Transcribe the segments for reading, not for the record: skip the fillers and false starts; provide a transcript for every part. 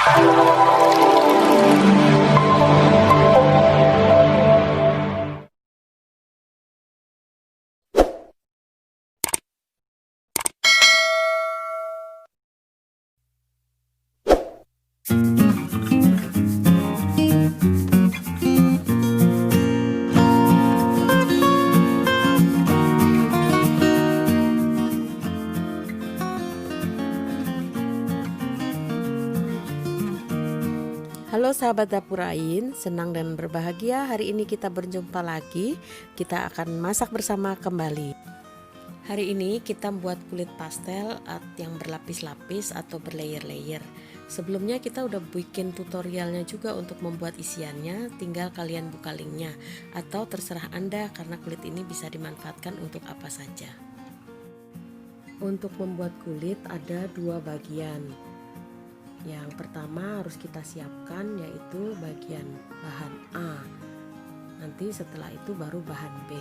Halo sahabat Dapurain, senang dan berbahagia hari ini kita berjumpa lagi. Kita akan masak bersama kembali. Hari ini kita buat kulit pastel yang berlapis-lapis atau berlayer-layer. Sebelumnya kita udah bikin tutorialnya juga untuk membuat isiannya, tinggal kalian buka linknya. Atau terserah Anda karena kulit ini bisa dimanfaatkan untuk apa saja. Untuk membuat kulit ada dua bagian. Yang pertama harus kita siapkan yaitu bagian bahan A. Nanti setelah itu baru bahan B.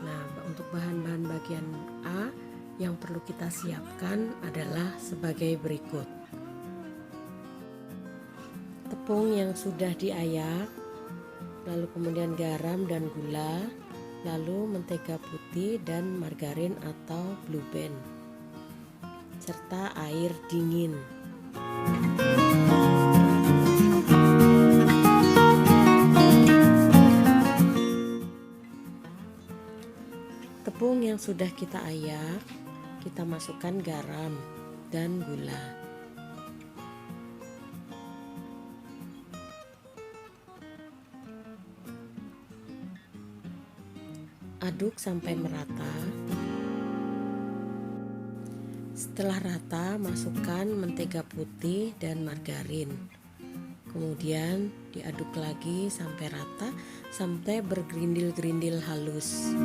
Nah, untuk bahan-bahan bagian A yang perlu kita siapkan adalah sebagai berikut. Tepung yang sudah diayak, lalu kemudian garam dan gula, lalu mentega putih dan margarin atau blue band, serta air dingin. Tepung yang sudah kita ayak, kita masukkan garam dan gula. Aduk sampai merata. Setelah rata, masukkan mentega putih dan margarin. Kemudian diaduk lagi sampai rata, sampai bergerindil-gerindil halus.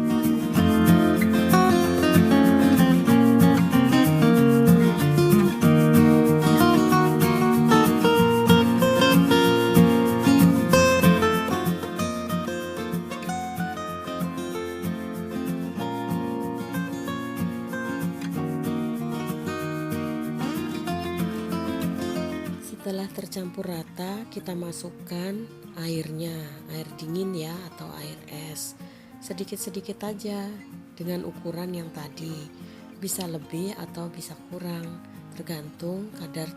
Setelah tercampur rata, kita masukkan airnya, air dingin ya atau air es. Sedikit-sedikit aja dengan ukuran yang tadi. Bisa lebih atau bisa kurang, tergantung kadar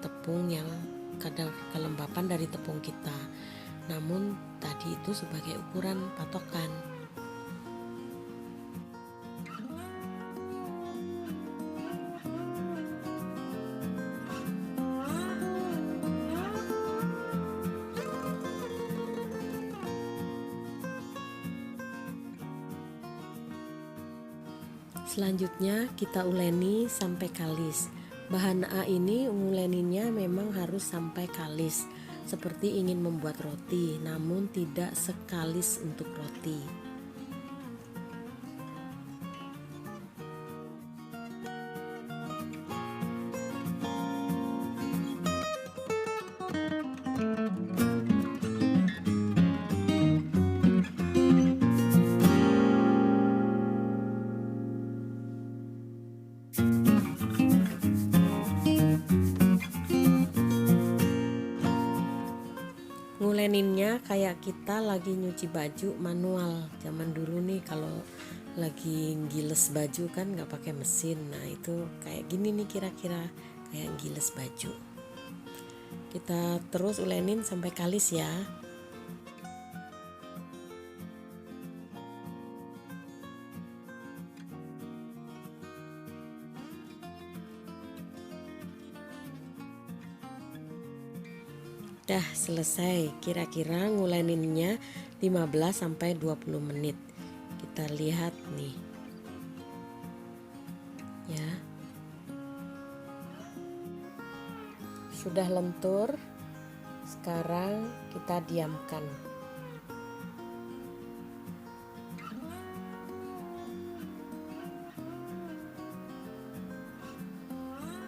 kelembapan dari tepung kita. Namun tadi itu sebagai ukuran patokan. Selanjutnya kita uleni sampai kalis. Bahan A ini nguleninnya memang harus sampai kalis, seperti ingin membuat roti, namun tidak sekalis untuk roti. Nguleninnya kayak kita lagi nyuci baju manual. Zaman dulu nih kalau lagi giles baju kan nggak pakai mesin. Nah itu kayak gini nih kira-kira kayak giles baju. Kita terus ulenin sampai kalis ya. Dah selesai, kira-kira nguleninnya 15-20 menit. Kita lihat nih. Ya. Sudah lentur. Sekarang kita diamkan.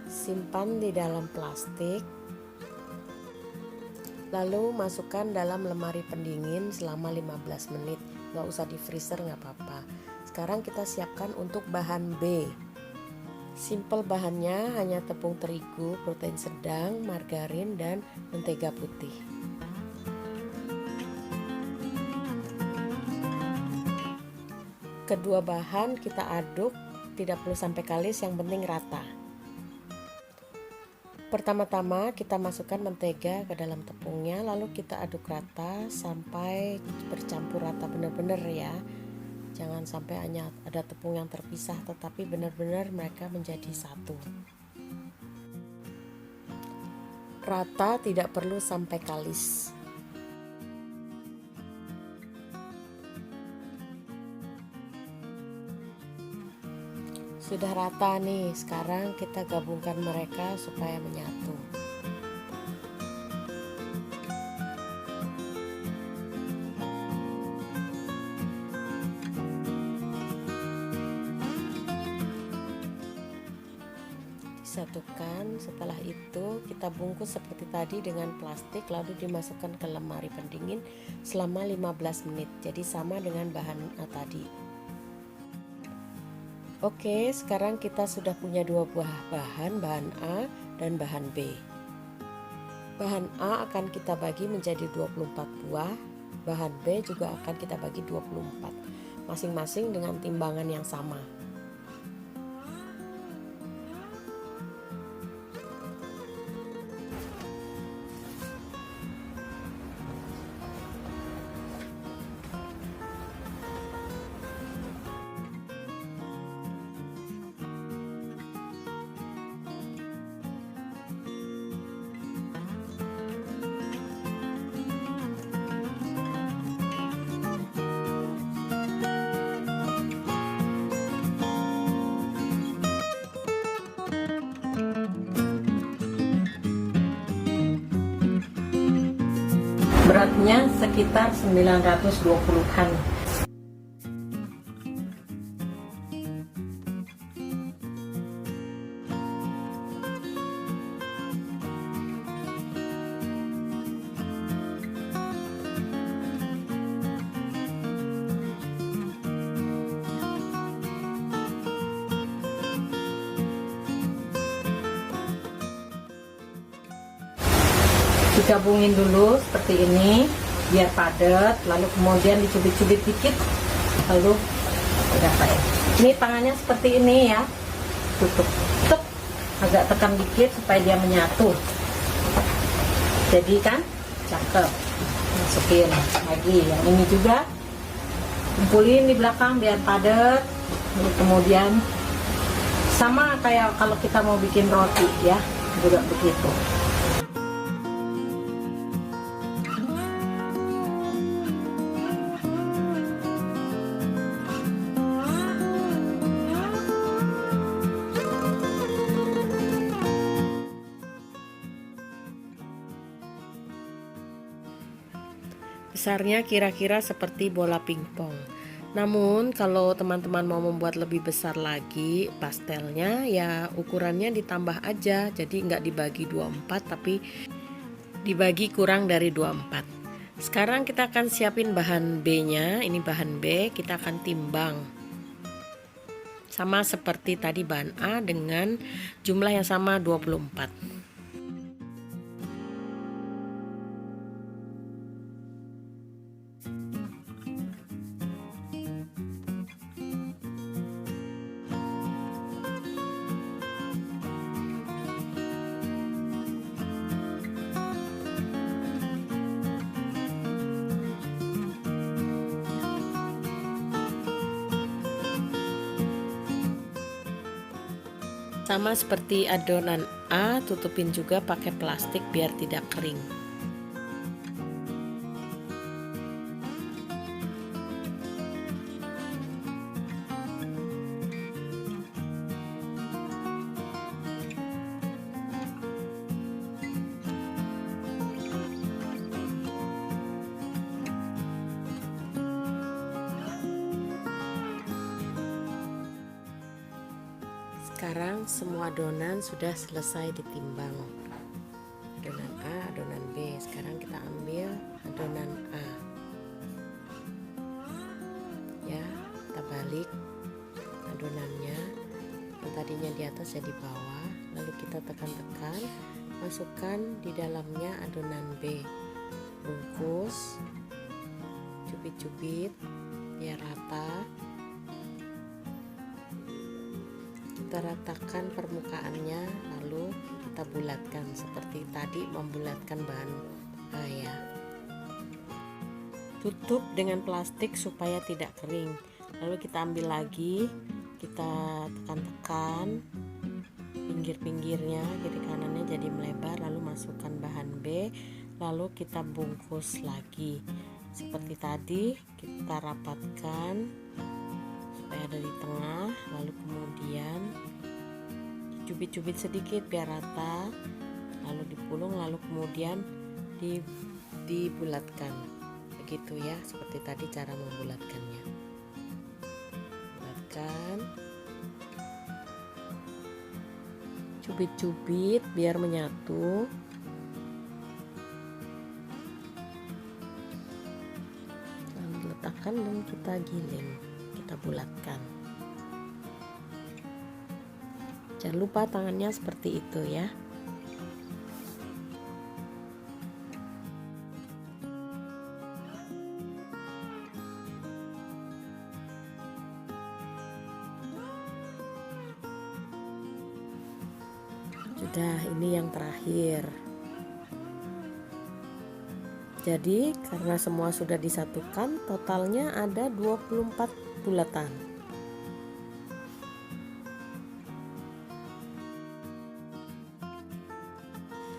Simpan di dalam plastik. Lalu masukkan dalam lemari pendingin selama 15 menit. Nggak usah di freezer, nggak apa-apa. Sekarang kita siapkan untuk bahan B. Simple bahannya hanya tepung terigu, protein sedang, margarin, dan mentega putih. Kedua bahan kita aduk, tidak perlu sampai kalis, yang penting rata. Pertama-tama kita masukkan mentega ke dalam tepungnya, lalu kita aduk rata sampai bercampur rata benar-benar ya. Jangan sampai hanya ada tepung yang terpisah, tetapi benar-benar mereka menjadi satu. Rata, tidak perlu sampai kalis. Sudah rata nih, sekarang kita gabungkan mereka supaya menyatu. Disatukan, setelah itu kita bungkus seperti tadi dengan plastik, lalu dimasukkan ke lemari pendingin selama 15 menit. Jadi sama dengan bahan tadi. Oke, sekarang kita sudah punya dua buah bahan A dan bahan B. Bahan A akan kita bagi menjadi 24 buah, bahan B juga akan kita bagi 24, masing-masing dengan timbangan yang sama. Beratnya sekitar 920-an. Digabungin dulu seperti ini biar padat, lalu kemudian dicubit-cubit dikit, lalu udah kayak ini. Tangannya seperti ini ya, tutup, agak tekan dikit supaya dia menyatu. Jadi kan cakep. Masukin lagi yang ini juga, kumpulin di belakang biar padat, lalu kemudian sama kayak kalau kita mau bikin roti ya, juga begitu. Besarnya kira-kira seperti bola pingpong. Namun kalau teman-teman mau membuat lebih besar lagi pastelnya, ya ukurannya ditambah aja. Jadi nggak dibagi 24 tapi dibagi kurang dari 24. Sekarang kita akan siapin bahan B-nya. Ini bahan B, kita akan timbang. Sama seperti tadi bahan A dengan jumlah yang sama 24. Sama seperti adonan A, tutupin juga pakai plastik biar tidak kering. Sekarang semua adonan sudah selesai ditimbang. Adonan A, adonan B. Sekarang kita ambil adonan A. Ya, kita balik adonannya. Yang tadi tadinya di atas jadi bawah, lalu kita tekan-tekan, masukkan di dalamnya adonan B, bungkus, cubit-cubit biar rata. Kita ratakan permukaannya, lalu kita bulatkan seperti tadi membulatkan bahan ya. Tutup dengan plastik supaya tidak kering. Lalu kita ambil lagi, kita tekan-tekan pinggir-pinggirnya, kiri kanannya jadi melebar, lalu masukkan bahan B, lalu kita bungkus lagi seperti tadi. Kita rapatkan supaya ada di tengah, lalu kemudian dicubit-cubit sedikit biar rata, lalu dipulung, lalu kemudian dibulatkan. Begitu ya, seperti tadi cara membulatkannya. Bulatkan, cubit-cubit biar menyatu. Lalu letakkan dan kita giling, kita bulatkan. Jangan lupa tangannya seperti itu ya. Sudah, ini yang terakhir. Jadi karena semua sudah disatukan, totalnya ada 24 bulatan.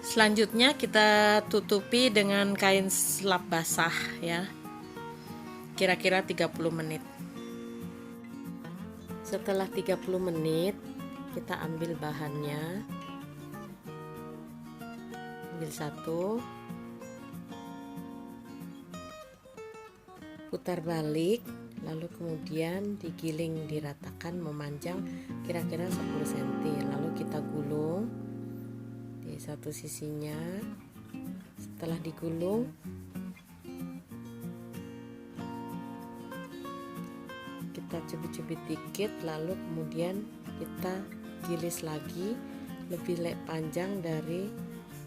Selanjutnya kita tutupi dengan kain selap basah ya, kira-kira 30 menit. Setelah 30 menit kita ambil bahannya, ambil satu, putar balik, lalu kemudian digiling, diratakan, memanjang kira-kira 10 cm, lalu kita gulung di satu sisinya. Setelah digulung, kita cubit-cubit dikit, lalu kemudian kita gilis lagi lebih panjang dari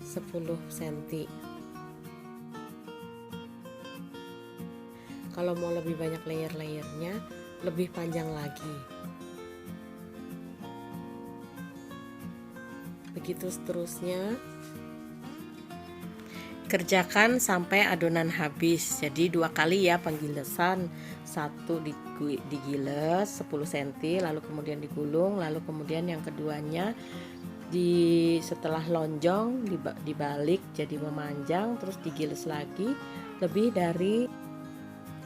10 cm. Kalau mau lebih banyak layer-layernya, lebih panjang lagi. Begitu seterusnya. Kerjakan sampai adonan habis. Jadi 2 kali ya penggilesan. Satu digiles 10 cm, lalu kemudian digulung, lalu kemudian yang keduanya setelah lonjong dibalik jadi memanjang, terus digiles lagi lebih dari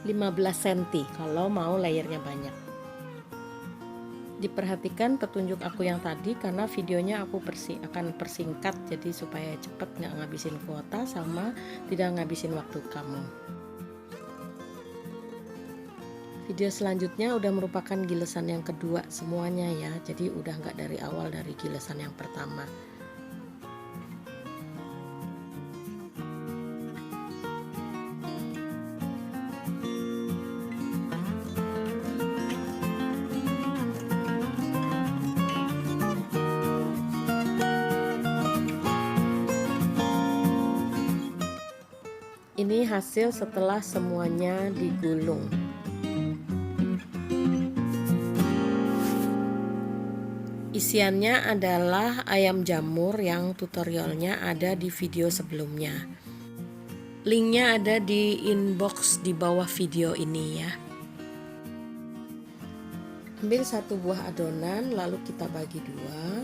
15 cm kalau mau layernya banyak. Diperhatikan petunjuk aku yang tadi karena videonya aku akan persingkat, jadi supaya cepat, nggak ngabisin kuota sama tidak ngabisin waktu kamu. Video selanjutnya udah merupakan gilesan yang kedua semuanya ya, jadi udah nggak dari awal dari gilesan yang pertama. Ini hasil setelah semuanya digulung. Isiannya adalah ayam jamur yang tutorialnya ada di video sebelumnya. Linknya ada di inbox di bawah video ini ya. Ambil satu buah adonan, lalu kita bagi dua.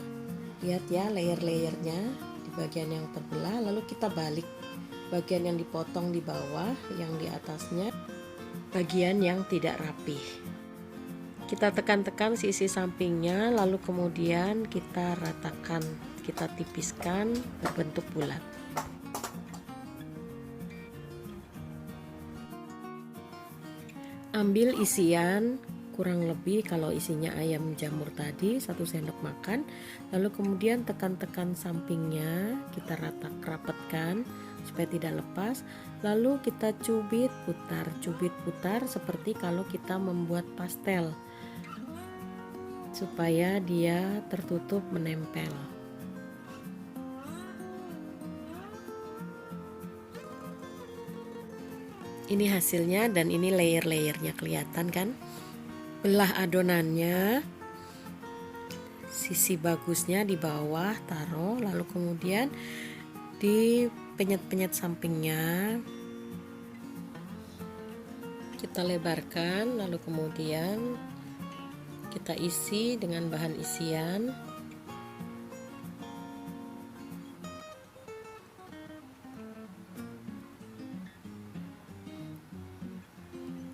Lihat ya layer-layernya di bagian yang terbelah, lalu kita balik. Bagian yang dipotong di bawah, yang di atasnya bagian yang tidak rapih. Kita tekan-tekan sisi sampingnya, lalu kemudian kita ratakan, kita tipiskan berbentuk bulat. Ambil isian kurang lebih, kalau isinya ayam jamur tadi 1 sendok makan, lalu kemudian tekan-tekan sampingnya, kita rapatkan supaya tidak lepas, lalu kita cubit putar seperti kalau kita membuat pastel. supaya dia tertutup menempel. Ini hasilnya dan ini layer-layernya, kelihatan kan? Belah adonannya, sisi bagusnya di bawah taruh, lalu kemudian di penyet-penyet sampingnya kita lebarkan, lalu kemudian kita isi dengan bahan isian.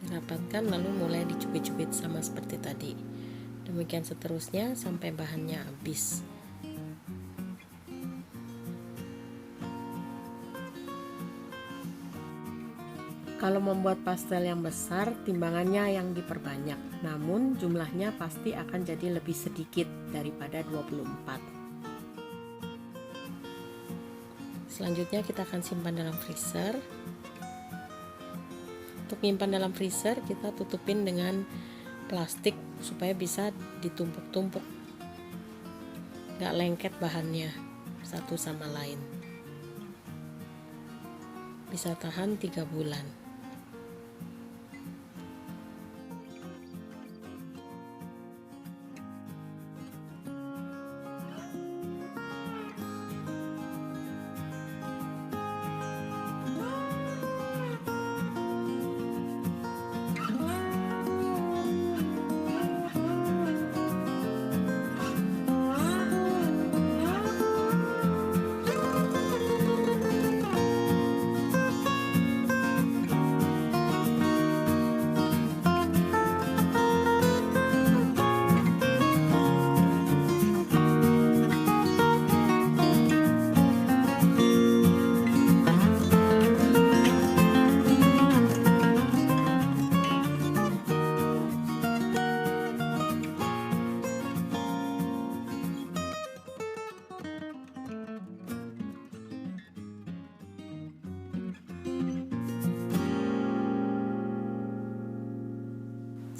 Dirapatkan lalu mulai dicubit-cubit sama seperti tadi. Demikian seterusnya sampai bahannya habis. Kalau membuat pastel yang besar, timbangannya yang diperbanyak, namun jumlahnya pasti akan jadi lebih sedikit daripada 24. Selanjutnya kita akan simpan dalam freezer. Untuk menyimpan dalam freezer, kita tutupin dengan plastik supaya bisa ditumpuk-tumpuk, nggak lengket bahannya satu sama lain. Bisa tahan 3 bulan.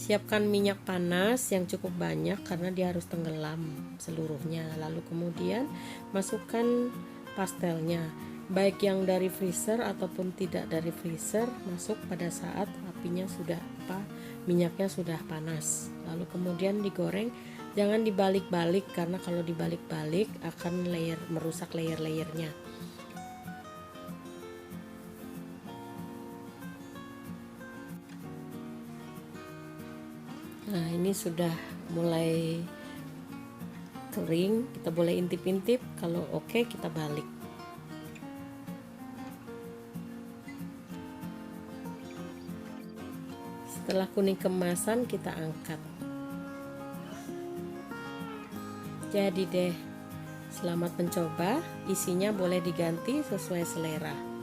Siapkan minyak panas yang cukup banyak karena dia harus tenggelam seluruhnya. Lalu kemudian masukkan pastelnya, baik yang dari freezer ataupun tidak dari freezer, masuk pada saat minyaknya sudah panas. Lalu kemudian digoreng, jangan dibalik-balik karena kalau dibalik-balik akan merusak layer-layernya. Nah, ini sudah mulai kering, kita boleh intip-intip. Kalau oke, kita balik. Setelah kuning kemasan, kita angkat. Jadi deh, selamat mencoba. Isinya boleh diganti sesuai selera.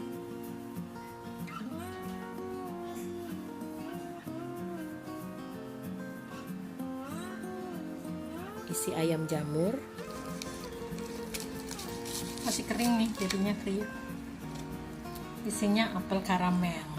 Isi ayam jamur, masih kering nih, jadinya kriuk. Isinya apel karamel.